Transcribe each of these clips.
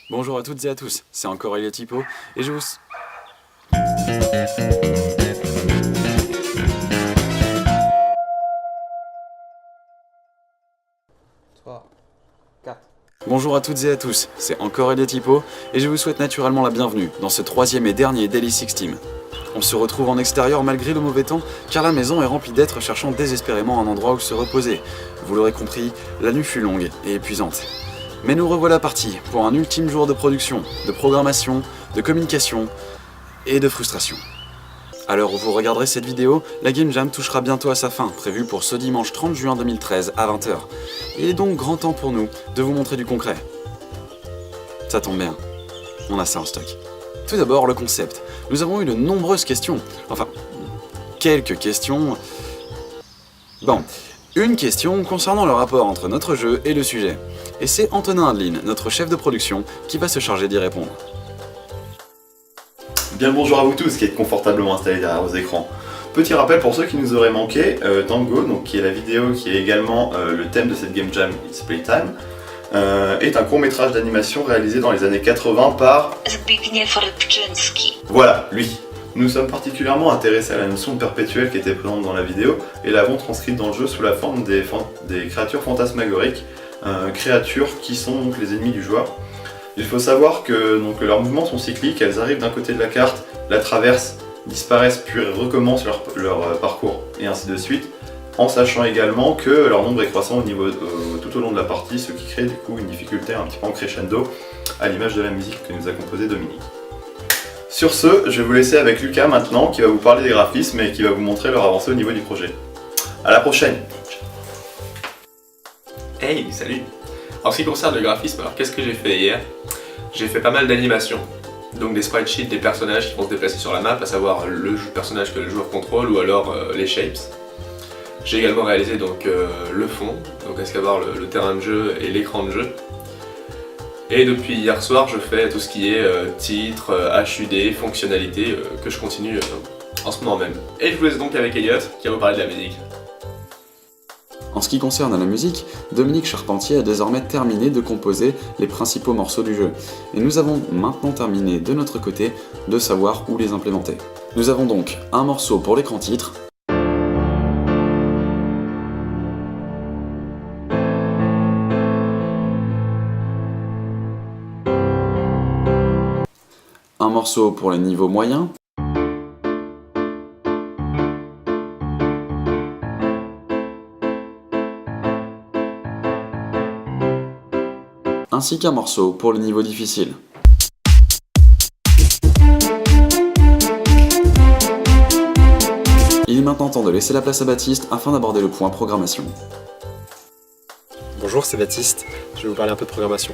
Bonjour à toutes et à tous, c'est encore Elliot Hippo et je vous... 3, 4. Bonjour à toutes et à tous, c'est encore Elliot Hippo et je vous souhaite naturellement la bienvenue dans ce troisième et dernier Daily 16 Team. On se retrouve en extérieur malgré le mauvais temps car la maison est remplie d'êtres cherchant désespérément un endroit où se reposer. Vous l'aurez compris, la nuit fut longue et épuisante. Mais nous revoilà partis pour un ultime jour de production, de programmation, de communication et de frustration. À l'heure où vous regarderez cette vidéo, la Game Jam touchera bientôt à sa fin, prévue pour ce dimanche 30 juin 2013 à 20 h. Il est donc grand temps pour nous de vous montrer du concret. Ça tombe bien, on a ça en stock. Tout d'abord, le concept. Nous avons eu de nombreuses questions, enfin, quelques questions... Bon, une question concernant le rapport entre notre jeu et le sujet. Et c'est Antonin Adeline, notre chef de production, qui va se charger d'y répondre. Bien le bonjour à vous tous qui êtes confortablement installés derrière vos écrans. Petit rappel pour ceux qui nous auraient manqué, Tango, donc, qui est la vidéo qui est également le thème de cette Game Jam It's Playtime, est un court métrage d'animation réalisé dans les années 80 par Zbigniew Rybczynski. Voilà, lui. Nous sommes particulièrement intéressés à la notion de perpétuel qui était présente dans la vidéo et l'avons transcrite dans le jeu sous la forme des créatures fantasmagoriques, créatures qui sont donc les ennemis du joueur. Il faut savoir que leurs mouvements sont cycliques, elles arrivent d'un côté de la carte, la traversent, disparaissent puis recommencent leur parcours et ainsi de suite, en sachant également que leur nombre est croissant tout au long de la partie, ce qui crée du coup une difficulté un petit peu en crescendo, à l'image de la musique que nous a composée Dominique. Sur ce, je vais vous laisser avec Lucas maintenant, qui va vous parler des graphismes et qui va vous montrer leur avancée au niveau du projet. A la prochaine! Hey, salut! En ce qui concerne le graphisme, alors qu'est-ce que j'ai fait hier? J'ai fait pas mal d'animations, donc des sprite sheets des personnages qui vont se déplacer sur la map, à savoir le personnage que le joueur contrôle ou alors les shapes. J'ai également réalisé donc le fond, donc à savoir le terrain de jeu et l'écran de jeu. Et depuis hier soir, je fais tout ce qui est titre, HUD, fonctionnalités que je continue en ce moment même. Et je vous laisse donc avec Elliot qui va vous parler de la musique. En ce qui concerne la musique, Dominique Charpentier a désormais terminé de composer les principaux morceaux du jeu. Et nous avons maintenant terminé de notre côté de savoir où les implémenter. Nous avons donc un morceau pour l'écran titre, un morceau pour les niveaux moyens, ainsi qu'un morceau pour le niveau difficile. Il est maintenant temps de laisser la place à Baptiste afin d'aborder le point programmation. Bonjour, c'est Baptiste, je vais vous parler un peu de programmation.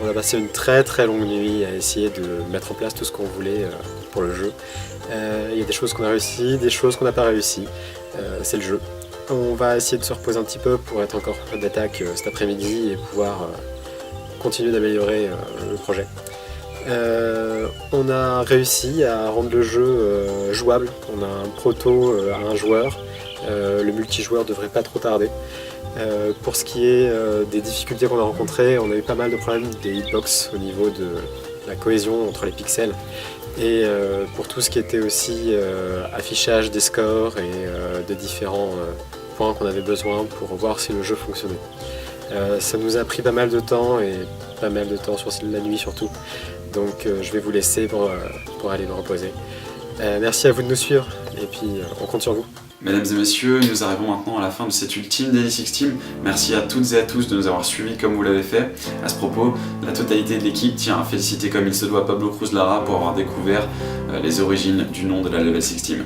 On a passé une très longue nuit à essayer de mettre en place tout ce qu'on voulait pour le jeu. Il y a des choses qu'on a réussi, des choses qu'on n'a pas réussi, c'est le jeu. On va essayer de se reposer un petit peu pour être encore prêt d'attaque cet après-midi et pouvoir continuer d'améliorer le projet. On a réussi à rendre le jeu jouable. On a un proto à un joueur. Le multijoueur devrait pas trop tarder. Pour ce qui est des difficultés qu'on a rencontrées, on a eu pas mal de problèmes des hitbox au niveau de la cohésion entre les pixels. Et pour tout ce qui était aussi affichage des scores et de différents points qu'on avait besoin pour voir si le jeu fonctionnait. Ça nous a pris pas mal de temps et pas mal de temps sur la nuit surtout. Donc je vais vous laisser pour aller me reposer. Merci à vous de nous suivre et puis on compte sur vous. Mesdames et messieurs, nous arrivons maintenant à la fin de cette ultime Daily 16 Team. Merci à toutes et à tous de nous avoir suivis comme vous l'avez fait. À ce propos, la totalité de l'équipe tient à féliciter comme il se doit Pablo Cruz Lara pour avoir découvert les origines du nom de la Level 6 Team.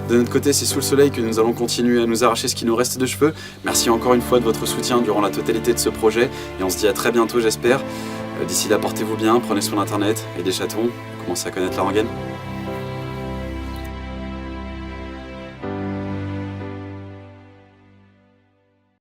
De notre côté, c'est sous le soleil que nous allons continuer à nous arracher ce qui nous reste de cheveux. Merci encore une fois de votre soutien durant la totalité de ce projet et on se dit à très bientôt j'espère. D'ici là, portez-vous bien, prenez soin d'internet et des chatons, commencez à connaître la rengaine.